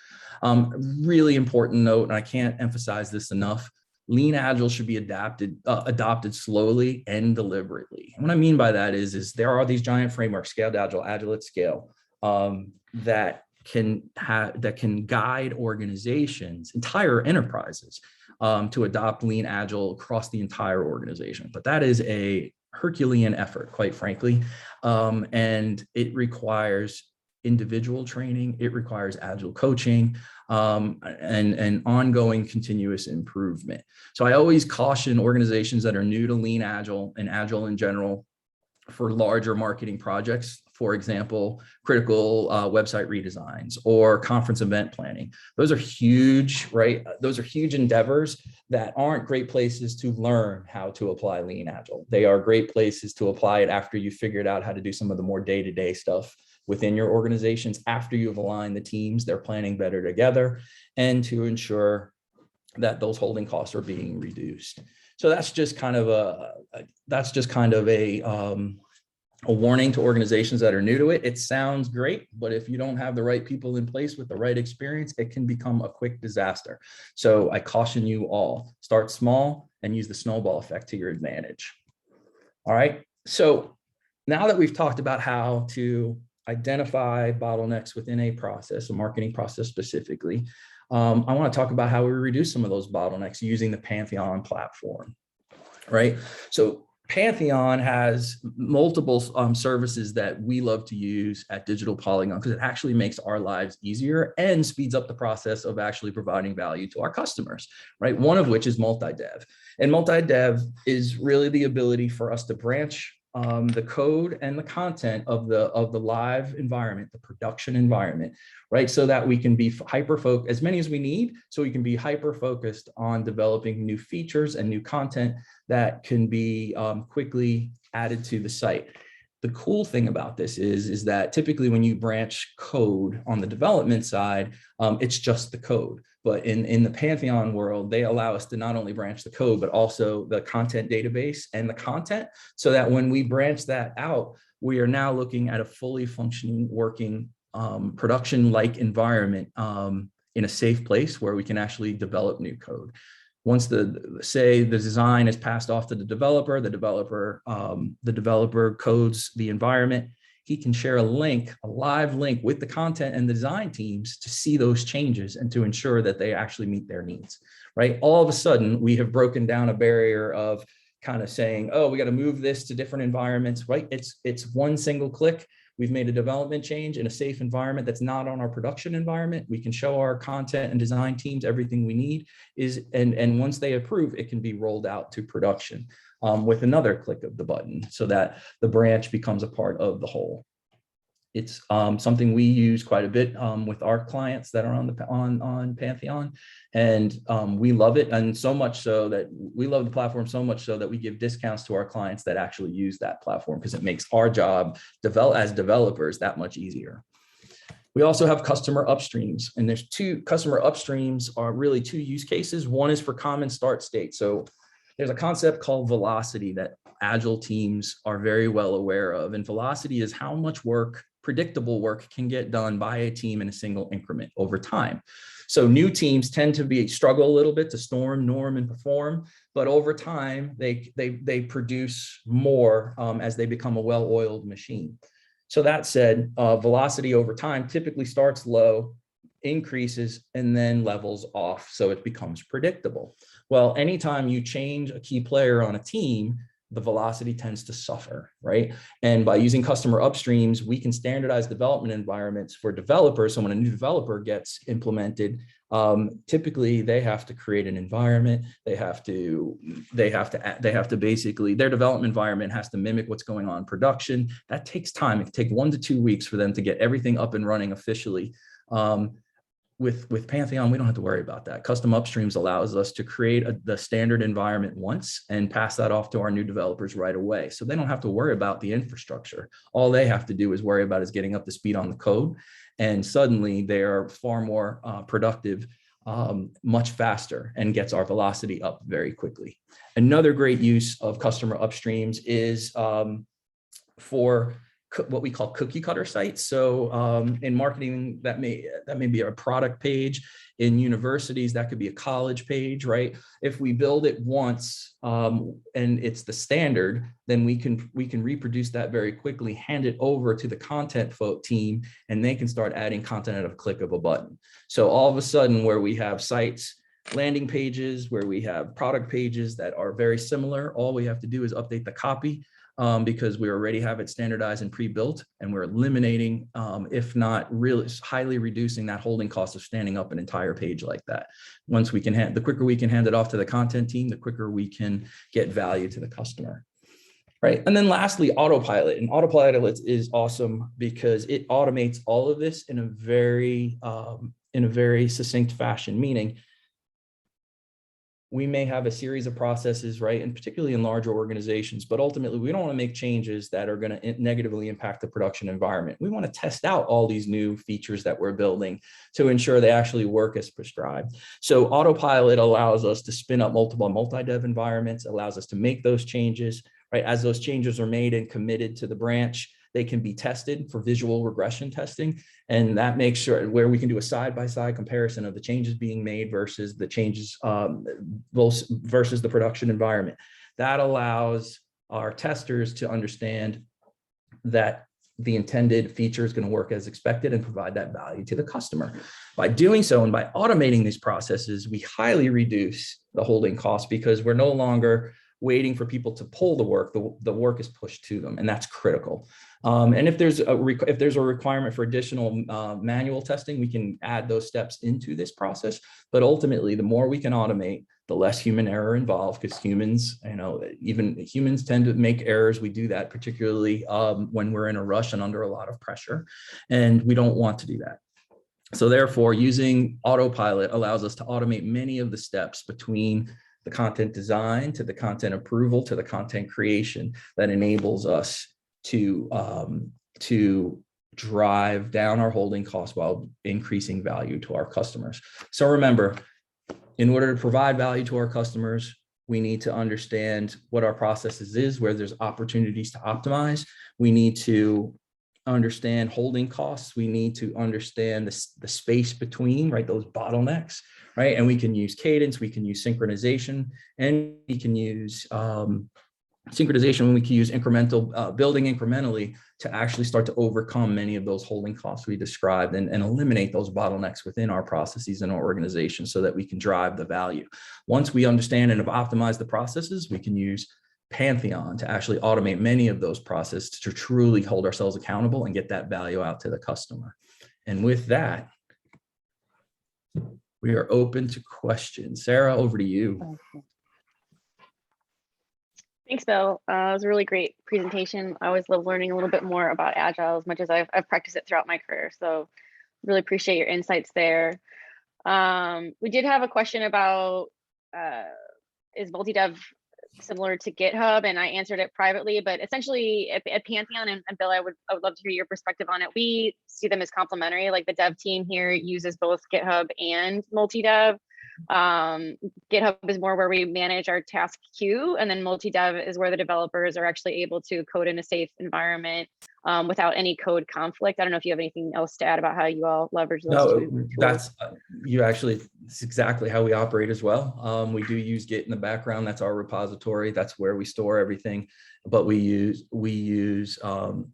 Speaker 3: Really important note, and I can't emphasize this enough, lean Agile should be adopted slowly and deliberately. And what I mean by that is there are these giant frameworks, Scaled Agile, Agile at Scale, that can guide organizations, entire enterprises, to adopt lean Agile across the entire organization. But that is a Herculean effort, quite frankly, and it requires individual training, it requires Agile coaching, and ongoing continuous improvement. So I always caution organizations that are new to lean Agile and Agile in general for larger marketing projects, for example, critical website redesigns or conference event planning. Those are huge, right? Those are huge endeavors that aren't great places to learn how to apply lean Agile. They are great places to apply it after you figured out how to do some of the more day-to-day stuff within your organizations after you've aligned the teams, they're planning better together, and to ensure that those holding costs are being reduced. So that's just kind of a warning to organizations that are new to it. It sounds great, but if you don't have the right people in place with the right experience, it can become a quick disaster. So I caution you all, start small and use the snowball effect to your advantage. All right. So now that we've talked about how to identify bottlenecks within a process, a marketing process specifically, I want to talk about how we reduce some of those bottlenecks using the Pantheon platform, right? So Pantheon has multiple services that we love to use at Digital Polygon because it actually makes our lives easier and speeds up the process of actually providing value to our customers, right? One of which is multi-dev. And multi-dev is really the ability for us to branch the code and the content of the live environment, the production environment, right? So that we can be hyper-focused, as many as we need, so we can be hyper-focused on developing new features and new content that can be quickly added to the site. The cool thing about this is that typically when you branch code on the development side, it's just the code. But in the Pantheon world, they allow us to not only branch the code, but also the content database and the content, so that when we branch that out, we are now looking at a fully functioning, working production-like environment in a safe place where we can actually develop new code. Once the design is passed off to the developer codes the environment, he can share a live link with the content and the design teams to see those changes and to ensure that they actually meet their needs, right? All of a sudden, we have broken down a barrier of kind of saying, oh, we got to move this to different environments, right? It's one single click. We've made a development change in a safe environment that's not on our production environment. We can show our content and design teams everything we need and once they approve, it can be rolled out to production with another click of the button so that the branch becomes a part of the whole. It's something we use quite a bit with our clients that are on Pantheon, and we love it, and so much so that we love the platform so much so that we give discounts to our clients that actually use that platform because it makes our job as developers that much easier. We also have customer upstreams, and there's two customer upstreams are really two use cases. One is for common start state. So there's a concept called velocity that agile teams are very well aware of, and velocity is how much work, predictable work, can get done by a team in a single increment over time. So new teams tend to struggle a little bit to norm, and perform, but over time they produce more as they become a well-oiled machine. So that said, velocity over time typically starts low, increases, and then levels off, so it becomes predictable. Well, anytime you change a key player on a team, the velocity tends to suffer, right? And by using customer upstreams, we can standardize development environments for developers. So when a new developer gets implemented, typically they have to create an environment. They have to basically, their development environment has to mimic what's going on in production. That takes time. It can take 1 to 2 weeks for them to get everything up and running officially. With Pantheon, we don't have to worry about that. Custom upstreams allows us to create the standard environment once and pass that off to our new developers right away. So they don't have to worry about the infrastructure. All they have to do is worry about is getting up to speed on the code. And suddenly they are far more productive, much faster, and gets our velocity up very quickly. Another great use of customer upstreams is for what we call cookie cutter sites. So in marketing, that may be a product page. In universities, that could be a college page, right? If we build it once and it's the standard, then we can reproduce that very quickly, hand it over to the content team, and they can start adding content at a click of a button. So all of a sudden, where we have sites, landing pages, where we have product pages that are very similar, all we have to do is update the copy. Because we already have it standardized and pre-built, and we're eliminating, if not really highly reducing that holding cost of standing up an entire page like that. Once we can the quicker we can hand it off to the content team, the quicker we can get value to the customer. Right. And then lastly, autopilot. And autopilot is awesome because it automates all of this in a very succinct fashion, meaning we may have a series of processes, right? And particularly in larger organizations, but ultimately we don't want to make changes that are going to negatively impact the production environment. We want to test out all these new features that we're building to ensure they actually work as prescribed. So Autopilot allows us to spin up multiple multi-dev environments, allows us to make those changes, right? As those changes are made and committed to the branch, they can be tested for visual regression testing. And that makes sure where we can do a side-by-side comparison of the changes being made versus the changes versus the production environment. That allows our testers to understand that the intended feature is going to work as expected and provide that value to the customer. By doing so and by automating these processes, we highly reduce the holding costs because we're no longer waiting for people to pull the work. The work is pushed to them, and that's critical. And if there's a requirement for additional manual testing, we can add those steps into this process. But ultimately, the more we can automate, the less human error involved, because humans, even humans tend to make errors. We do that particularly when we're in a rush and under a lot of pressure, and we don't want to do that. So therefore, using Autopilot allows us to automate many of the steps between the content design to the content approval to the content creation that enables us to drive down our holding costs while increasing value to our customers. So remember, in order to provide value to our customers, we need to understand what our processes is, where there's opportunities to optimize. We need to understand holding costs. We need to understand the space between, right, those bottlenecks, right? And we can use cadence, we can use synchronization, and we can use synchronization when we can use incremental building incrementally to actually start to overcome many of those holding costs we described and eliminate those bottlenecks within our processes and our organization so that we can drive the value. Once we understand and have optimized the processes, we can use Pantheon to actually automate many of those processes to truly hold ourselves accountable and get that value out to the customer. And with that, we are open to questions. Sarah, over to you.
Speaker 2: Thanks, Bill. It was a really great presentation. I always love learning a little bit more about Agile as much as I've practiced it throughout my career. So really appreciate your insights there. We did have a question about, is multi-dev similar to GitHub? And I answered it privately, but essentially at Pantheon, and Bill, I would love to hear your perspective on it. We see them as complementary. Like the dev team here uses both GitHub and multi-dev. GitHub is more where we manage our task queue, and then multi-dev is where the developers are actually able to code in a safe environment without any code conflict. I don't know if you have anything else to add about how you all leverage those two tools.
Speaker 3: That's it's exactly how we operate as well. We do use Git in the background. That's our repository. That's where we store everything. But we use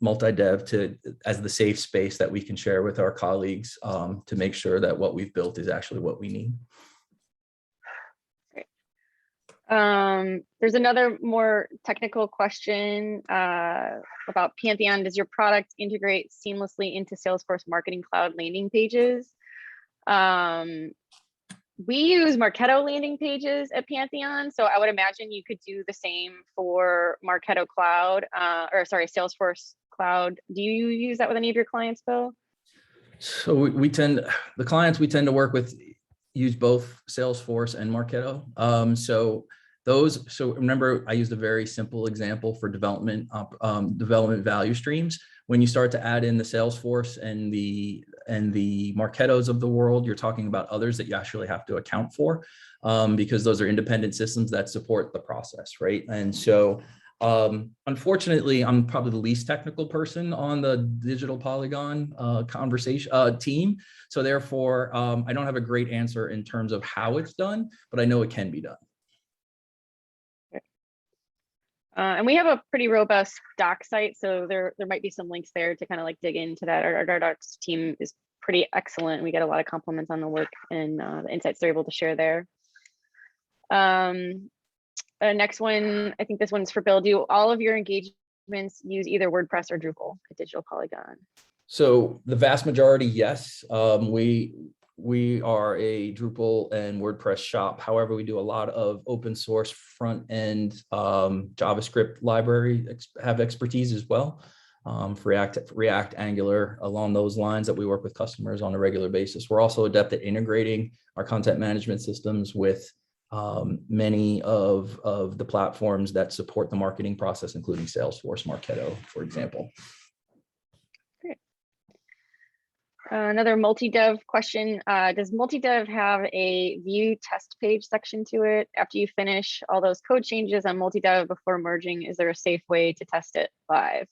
Speaker 3: multi-dev as the safe space that we can share with our colleagues to make sure that what we've built is actually what we need.
Speaker 2: There's another more technical question about Pantheon. Does your product integrate seamlessly into Salesforce Marketing Cloud landing pages? We use Marketo landing pages at Pantheon, so I would imagine you could do the same for Marketo Cloud, Salesforce Cloud. Do you use that with any of your clients, Bill?
Speaker 3: So the clients we tend to work with use both Salesforce and Marketo. So remember, I used a very simple example for development value streams. When you start to add in the Salesforce and the Marketos of the world, you're talking about others that you actually have to account for because those are independent systems that support the process, right? And so unfortunately, I'm probably the least technical person on the Digital Polygon team. So therefore, I don't have a great answer in terms of how it's done, but I know it can be done.
Speaker 2: And we have a pretty robust doc site, so there might be some links there to kind of like dig into that. Our docs team is pretty excellent. We get a lot of compliments on the work and the insights they're able to share there. Next one, I think this one's for Bill. Do all of your engagements use either WordPress or Drupal at Digital Polygon? So
Speaker 3: the vast majority, yes. We are a Drupal and WordPress shop. However, we do a lot of open source front end JavaScript library have expertise as well for React, Angular, along those lines that we work with customers on a regular basis. We're also adept at integrating our content management systems with many of the platforms that support the marketing process, including Salesforce, Marketo, for example.
Speaker 2: Great. Another multi-dev question. Does multi-dev have a view test page section to it? After you finish all those code changes on multi-dev before merging, is there a safe way to test it live?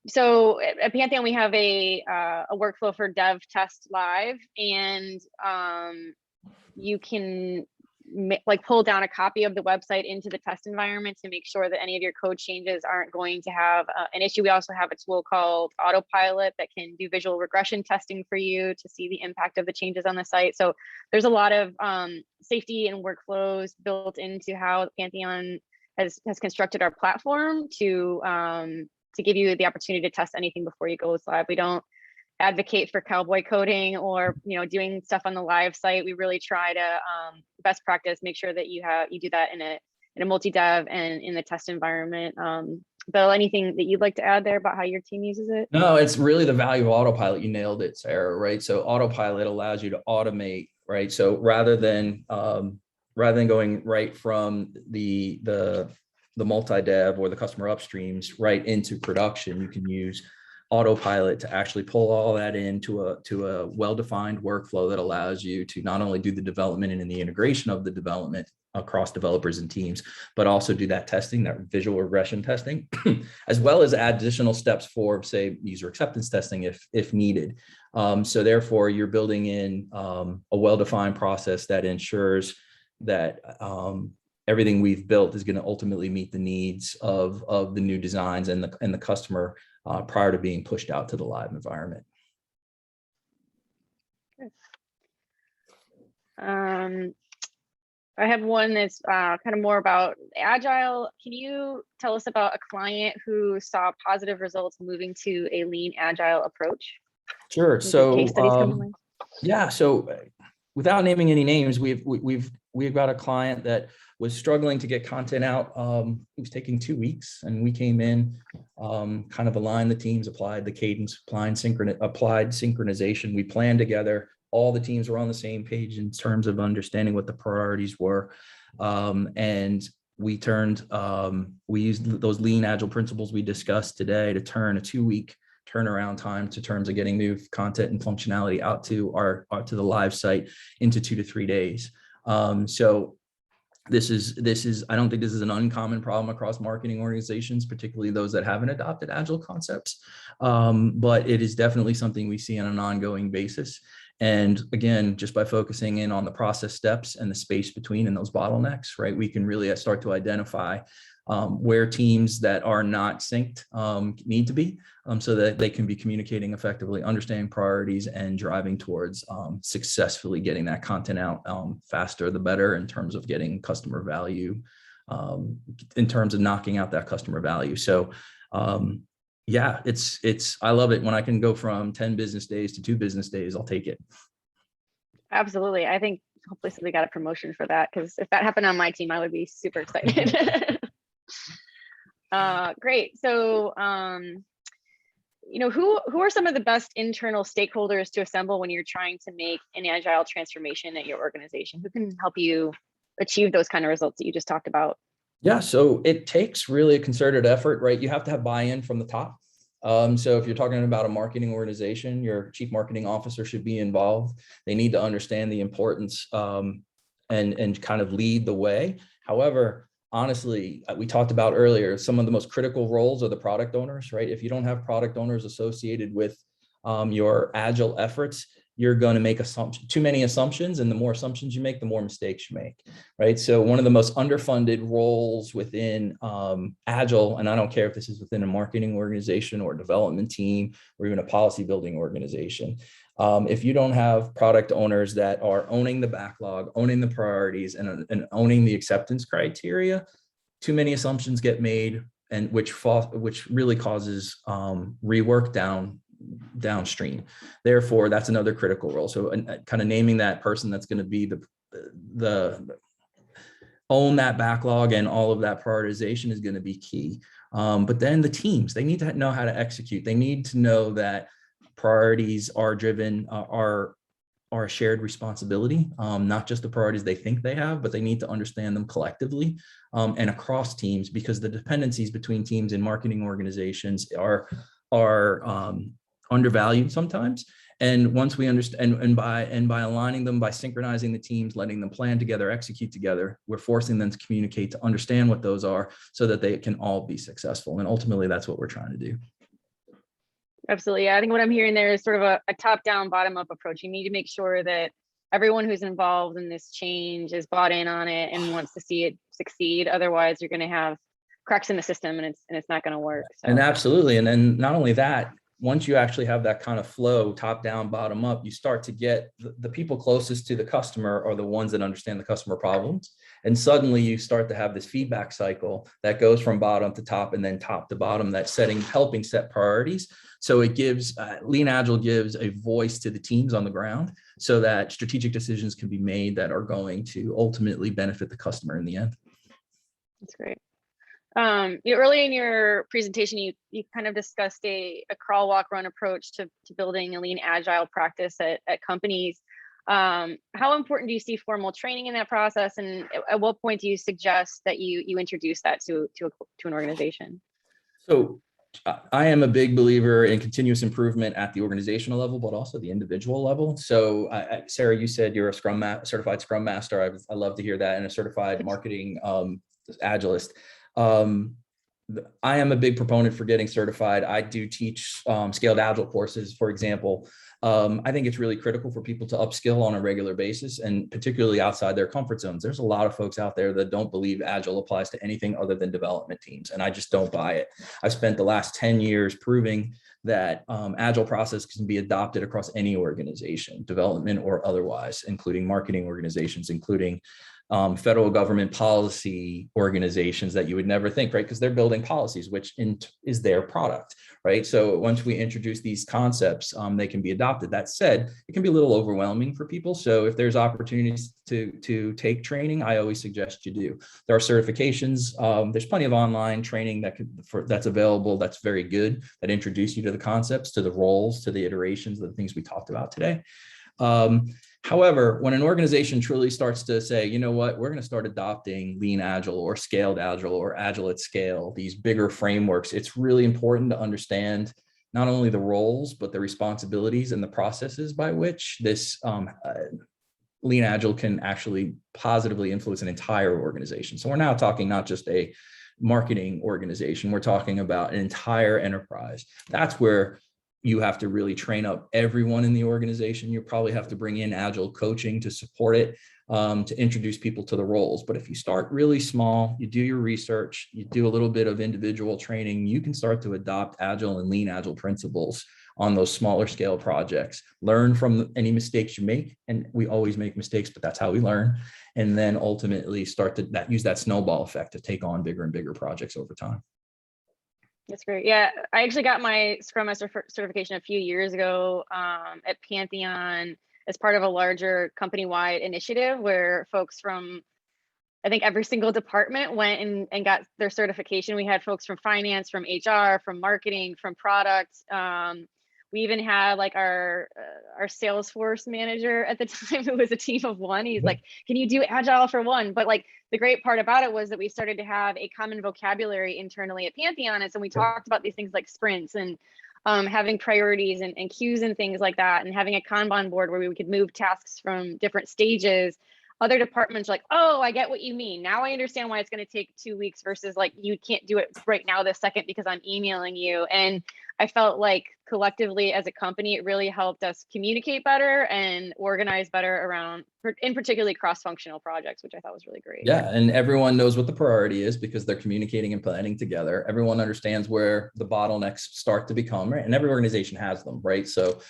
Speaker 2: So at Pantheon, we have a workflow for dev test live, and you can pull down a copy of the website into the test environment to make sure that any of your code changes aren't going to have an issue. We also have a tool called Autopilot that can do visual regression testing for you to see the impact of the changes on the site. So there's a lot of safety and workflows built into how Pantheon has constructed our platform to give you the opportunity to test anything before you go live. We don't advocate for cowboy coding or doing stuff on the live site. We really try to best practice, make sure that you do that in a multi-dev and in the test environment. Bill, anything that you'd like to add there about how your team uses it?
Speaker 3: No, it's really the value of Autopilot. You nailed it, Sarah, right? So Autopilot allows you to automate, right? So rather than going right from the multi-dev or the customer upstreams right into production, you can use Autopilot to actually pull all that into a well-defined workflow that allows you to not only do the development and the integration of the development across developers and teams, but also do that testing, that visual regression testing, as well as add additional steps for, say, user acceptance testing if needed. So therefore, you're building in a well-defined process that ensures that everything we've built is going to ultimately meet the needs of the new designs and the customer prior to being pushed out to the live environment.
Speaker 2: I have one that's kind of more about agile. Can you tell us about a client who saw positive results moving to a lean agile approach?
Speaker 3: Sure. So
Speaker 2: case studies come to mind?
Speaker 3: Yeah. So without naming any names, we've got a client that was struggling to get content out. It was taking 2 weeks, and we came in, kind of aligned the teams, applied the cadence, applied synchronization. We planned together. All the teams were on the same page in terms of understanding what the priorities were. And we used those lean agile principles we discussed today to turn a 2-week turnaround time to terms of getting new content and functionality out to the live site into 2 to 3 days. So this is, I don't think this is an uncommon problem across marketing organizations, particularly those that haven't adopted agile concepts. But it is definitely something we see on an ongoing basis. And again, just by focusing in on the process steps and the space between and those bottlenecks, right, we can really start to identify where teams that are not synced need to be, so that they can be communicating effectively, understanding priorities, and driving towards successfully getting that content out faster the better in terms of getting customer value, in terms of knocking out that customer value. So yeah, I love it when I can go from 10 business days to 2 business days. I'll take it.
Speaker 2: Absolutely. I think hopefully somebody got a promotion for that, because if that happened on my team, I would be super excited. Great. So, who are some of the best internal stakeholders to assemble when you're trying to make an agile transformation at your organization? Who can help you achieve those kind of results that you just talked about?
Speaker 3: Yeah, so it takes really a concerted effort, right? You have to have buy-in from the top. So if you're talking about a marketing organization, your chief marketing officer should be involved. They need to understand the importance and kind of lead the way. However, honestly, we talked about earlier, some of the most critical roles are the product owners, right? If you don't have product owners associated with your agile efforts, you're going to make too many assumptions, and the more assumptions you make, the more mistakes you make, right? So one of the most underfunded roles within agile, and I don't care if this is within a marketing organization or a development team or even a policy building organization, if you don't have product owners that are owning the backlog, owning the priorities, and owning the acceptance criteria, too many assumptions get made, and which really causes rework downstream. Therefore, that's another critical role. So kind of naming that person that's going to be the own that backlog and all of that prioritization is going to be key. But then the teams, they need to know how to execute. They need to know that priorities are driven, are are a shared responsibility, not just the priorities they think they have, but they need to understand them collectively and across teams, because the dependencies between teams in marketing organizations are undervalued sometimes. And once we understand, and by aligning them, by synchronizing the teams, letting them plan together, execute together, we're forcing them to communicate, to understand what those are, so that they can all be successful. And ultimately, that's what we're trying to do.
Speaker 2: Absolutely. Yeah, I think what I'm hearing there is sort of a top-down, bottom-up approach. You need to make sure that everyone who's involved in this change is bought in on it and wants to see it succeed. Otherwise, you're going to have cracks in the system, and it's not going to work. So.
Speaker 3: And absolutely. And then not only that, once you actually have that kind of flow, top down, bottom up, you start to get the people closest to the customer are the ones that understand the customer problems. And suddenly you start to have this feedback cycle that goes from bottom to top and then top to bottom, that's helping set priorities. So it gives, Lean Agile gives a voice to the teams on the ground so that strategic decisions can be made that are going to ultimately benefit the customer in the end.
Speaker 2: That's great. Early in your presentation, you kind of discussed a crawl, walk, run approach to building a lean agile practice at companies. How important do you see formal training in that process, and at what point do you suggest that you introduce that to an organization?
Speaker 3: So I am a big believer in continuous improvement at the organizational level, but also the individual level. So Sarah, you said you're a certified Scrum Master. I love to hear that, and a certified marketing agilist. I am a big proponent for getting certified. I do teach scaled agile courses, for example. I think it's really critical for people to upskill on a regular basis, and particularly outside their comfort zones. There's a lot of folks out there that don't believe agile applies to anything other than development teams, and I just don't buy it. I've spent the last 10 years proving that agile process can be adopted across any organization, development or otherwise, including marketing organizations, including federal government policy organizations that you would never think, right? Because they're building policies, which is their product, right? So once we introduce these concepts, they can be adopted. That said, it can be a little overwhelming for people. So if there's opportunities to take training, I always suggest you do. There are certifications. There's plenty of online training that's available, that's very good, that introduce you to the concepts, to the roles, to the iterations of the things we talked about today. However, when an organization truly starts to say, you know what, we're going to start adopting lean agile or scaled agile or agile at scale, these bigger frameworks, it's really important to understand not only the roles, but the responsibilities and the processes by which this lean agile can actually positively influence an entire organization. So we're now talking not just a marketing organization, we're talking about an entire enterprise. That's where you have to really train up everyone in the organization. You probably have to bring in agile coaching to support it, to introduce people to the roles. But if you start really small, you do your research, you do a little bit of individual training, you can start to adopt agile and lean agile principles on those smaller scale projects. Learn from any mistakes you make, and we always make mistakes, but that's how we learn. And then ultimately start to use that snowball effect to take on bigger and bigger projects over time.
Speaker 2: That's great. Yeah, I actually got my Scrum Master certification a few years ago at Pantheon as part of a larger company-wide initiative where folks from, I think, every single department went and got their certification. We had folks from finance, from HR, from marketing, from product. We even had like our Salesforce manager at the time, who was a team of one. He's like, can you do agile for one? But like the great part about it was that we started to have a common vocabulary internally at Pantheon. And so we talked about these things like sprints and having priorities and queues and things like that, and having a Kanban board where we could move tasks from different stages. Other departments are like, oh, I get what you mean. Now I understand why it's going to take 2 weeks versus like, you can't do it right now this second because I'm emailing you. And I felt like collectively as a company, it really helped us communicate better and organize better around, in particularly cross-functional projects, which I thought was really great.
Speaker 3: Yeah, and everyone knows what the priority is because they're communicating and planning together. Everyone understands where the bottlenecks start to become, right? And every organization has them, right? So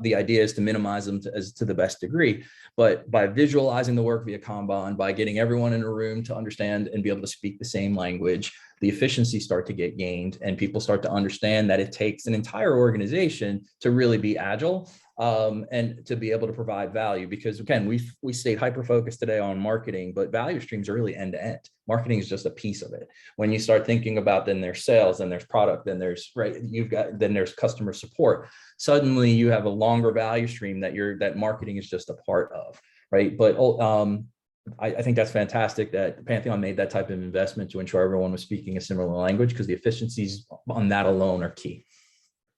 Speaker 3: the idea is to minimize them to the best degree. But by visualizing the work via Kanban, by getting everyone in a room to understand and be able to speak the same language, the efficiencies start to get gained, and people start to understand that it takes an entire organization to really be agile. and to be able to provide value. Because again, we stayed hyper focused today on marketing, but value streams are really end to end. Marketing is just a piece of it. When you start thinking about, then there's sales, then there's product, then there's then there's customer support. Suddenly you have a longer value stream that marketing is just a part of, right? But I think that's fantastic that Pantheon made that type of investment to ensure everyone was speaking a similar language, because the efficiencies on that alone are key.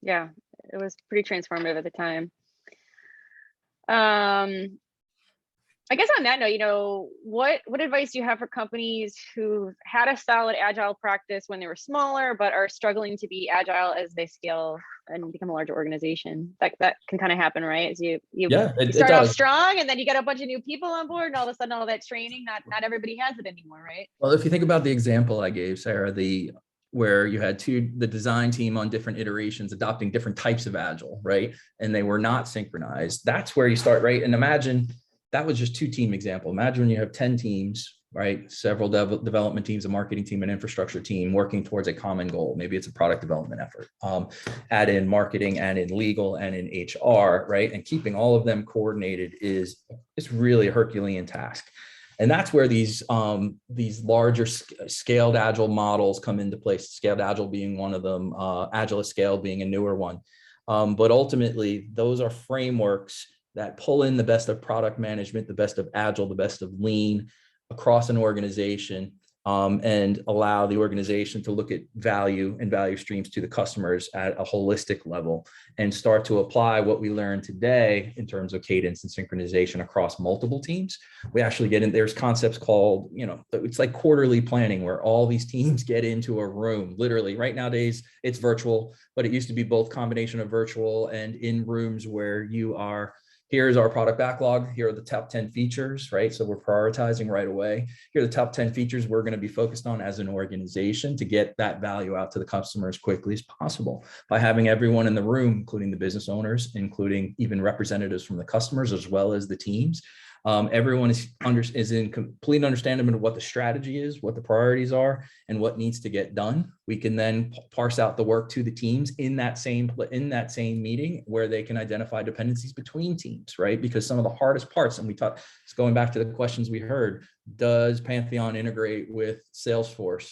Speaker 2: Yeah, it was pretty transformative at the time. I guess on that note, what advice do you have for companies who had a solid agile practice when they were smaller, but are struggling to be agile as they scale and become a larger organization? That can kind of happen, right? As you start off strong, and then you get a bunch of new people on board, and all of a sudden all that training, not everybody has it anymore, right?
Speaker 3: Well, if you think about the example I gave, Sarah, where you had the design team on different iterations adopting different types of agile, right? And they were not synchronized. That's where you start, right? And imagine that was just 2-team example. Imagine when you have 10 teams, right? Several development teams, a marketing team, an infrastructure team working towards a common goal. Maybe it's a product development effort. Add in marketing and in legal and in HR, right? And keeping all of them coordinated is really a Herculean task. And that's where these larger scaled agile models come into place. Scaled agile being one of them, agile at scale being a newer one. But ultimately, those are frameworks that pull in the best of product management, the best of agile, the best of lean across an organization, and allow the organization to look at value and value streams to the customers at a holistic level, and start to apply what we learned today in terms of cadence and synchronization across multiple teams. We actually get in, there's concepts called, it's like quarterly planning, where all these teams get into a room, literally. Right nowadays it's virtual, but it used to be both combination of virtual and in rooms where you are, here's our product backlog. Here are the top 10 features, right? So we're prioritizing right away. Here are the top 10 features we're going to be focused on as an organization to get that value out to the customer as quickly as possible, by having everyone in the room, including the business owners, including even representatives from the customers, as well as the teams. Everyone is in complete understanding of what the strategy is, what the priorities are, and what needs to get done. We can then parse out the work to the teams in that same meeting, where they can identify dependencies between teams, right? Because some of the hardest parts, and it's going back to the questions we heard, does Pantheon integrate with Salesforce?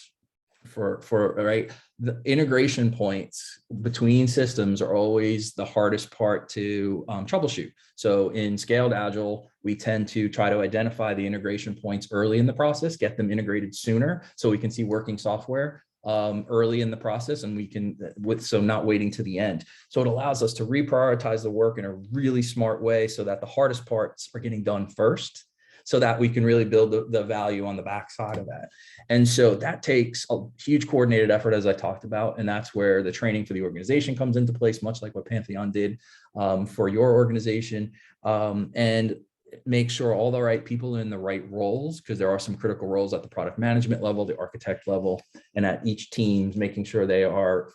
Speaker 3: Right, the integration points between systems are always the hardest part to troubleshoot. So in scaled agile, we tend to try to identify the integration points early in the process, get them integrated sooner, so we can see working software early in the process, and we can not waiting to the end. So it allows us to reprioritize the work in a really smart way, so that the hardest parts are getting done first, so that we can really build the value on the backside of that. And so that takes a huge coordinated effort, as I talked about. And that's where the training for the organization comes into place, much like what Pantheon did for your organization. And make sure all the right people are in the right roles, because there are some critical roles at the product management level, the architect level, and at each team, making sure they are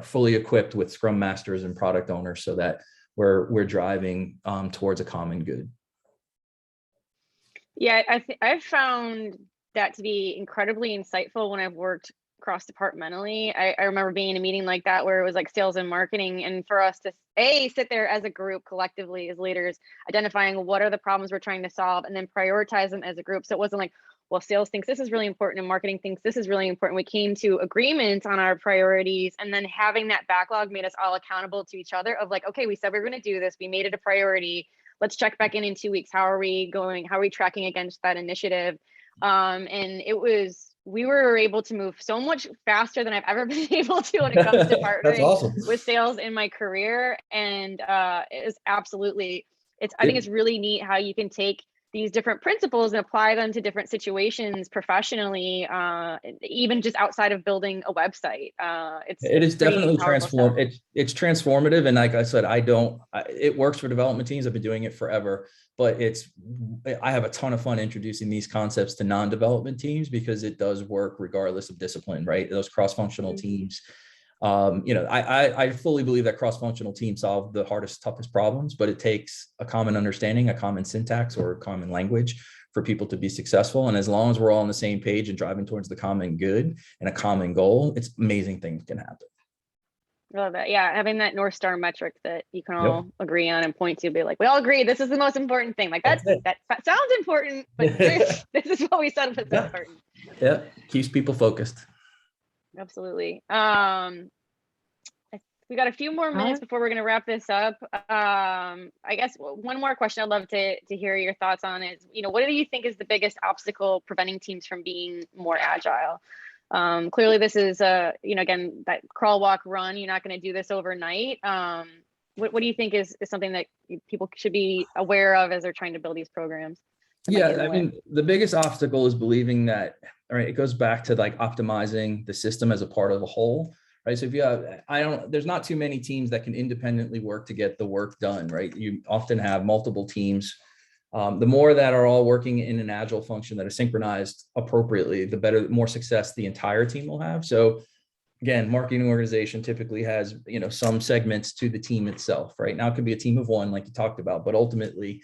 Speaker 3: fully equipped with scrum masters and product owners, so that we're driving towards a common good.
Speaker 2: Yeah, I've found that to be incredibly insightful when I've worked cross-departmentally. I remember being in a meeting like that where it was like sales and marketing, and for us to sit there as a group collectively as leaders, identifying what are the problems we're trying to solve, and then prioritize them as a group. So it wasn't like, well, sales thinks this is really important and marketing thinks this is really important. We came to agreement on our priorities, and then having that backlog made us all accountable to each other of like, okay, we said we were going to do this. We made it a priority. Let's check back in 2 weeks. How are we going? How are we tracking against that initiative? And we were able to move so much faster than I've ever been able to when it comes to partnering with sales in my career. And it is absolutely, I think it's really neat how you can take these different principles and apply them to different situations professionally, even just outside of building a website.
Speaker 3: It is definitely transformative. It's transformative. And like I said, it works for development teams. I've been doing it forever, but I have a ton of fun introducing these concepts to non-development teams, because it does work regardless of discipline, right? Those cross-functional teams. I fully believe that cross-functional teams solve the hardest, toughest problems, but it takes a common understanding, a common syntax, or a common language for people to be successful. And as long as we're all on the same page and driving towards the common good and a common goal, it's amazing things can happen.
Speaker 2: I love that. Yeah, having that North Star metric that you can
Speaker 3: Yep.
Speaker 2: all agree on and point to, be like, we all agree this is the most important thing. Like that sounds important, but this is what we said was important.
Speaker 3: Yeah, keeps people focused.
Speaker 2: Absolutely. We got a few more minutes before we're going to wrap this up. I guess one more question I'd love to hear your thoughts on is, what do you think is the biggest obstacle preventing teams from being more agile? Clearly this is again, that crawl, walk, run. You're not going to do this overnight. What do you think is something that people should be aware of as they're trying to build these programs?
Speaker 3: Yeah, I mean, the biggest obstacle is believing that, all right, it goes back to like optimizing the system as a part of a whole, right? So if you have, there's not too many teams that can independently work to get the work done, right? You often have multiple teams. The more that are all working in an agile function that are synchronized appropriately, the better, more success the entire team will have. So again, marketing organization typically has, some segments to the team itself, right? Now it could be a team of one, like you talked about, but ultimately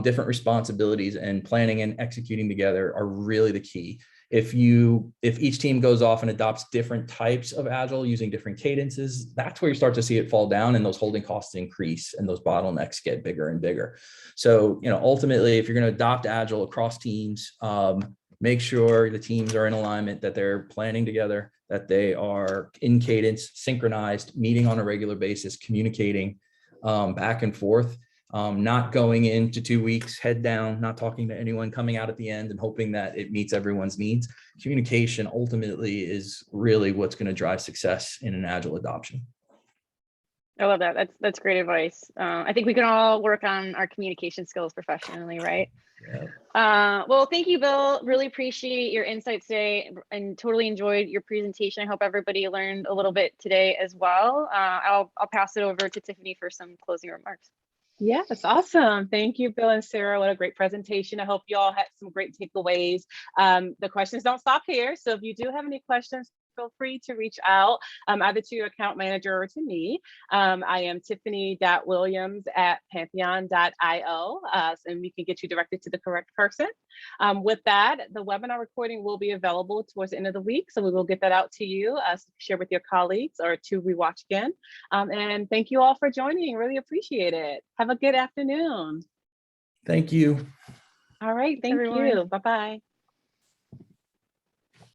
Speaker 3: different responsibilities and planning and executing together are really the key. If each team goes off and adopts different types of agile using different cadences, that's where you start to see it fall down and those holding costs increase and those bottlenecks get bigger and bigger. So, ultimately, if you're going to adopt agile across teams, make sure the teams are in alignment, that they're planning together, that they are in cadence, synchronized, meeting on a regular basis, communicating back and forth. Not going into 2 weeks, head down, not talking to anyone, coming out at the end and hoping that it meets everyone's needs. Communication ultimately is really what's going to drive success in an agile adoption.
Speaker 2: I love that. That's great advice. I think we can all work on our communication skills professionally, right?
Speaker 3: Yeah.
Speaker 2: Well, thank you, Bill. Really appreciate your insights today and totally enjoyed your presentation. I hope everybody learned a little bit today as well. I'll pass it over to Tiffany for some closing remarks.
Speaker 1: Yes, awesome. Thank you, Bill and Sarah. What a great presentation. I hope you all had some great takeaways. The questions don't stop here. So if you do have any questions, feel free to reach out either to your account manager or to me. I am tiffany.williams@pantheon.io, and we can get you directed to the correct person. With that, the webinar recording will be available towards the end of the week. So we will get that out to you, share with your colleagues or to rewatch again. And thank you all for joining. Really appreciate it. Have a good afternoon.
Speaker 3: Thank you.
Speaker 1: All right. Thank you. Bye-bye.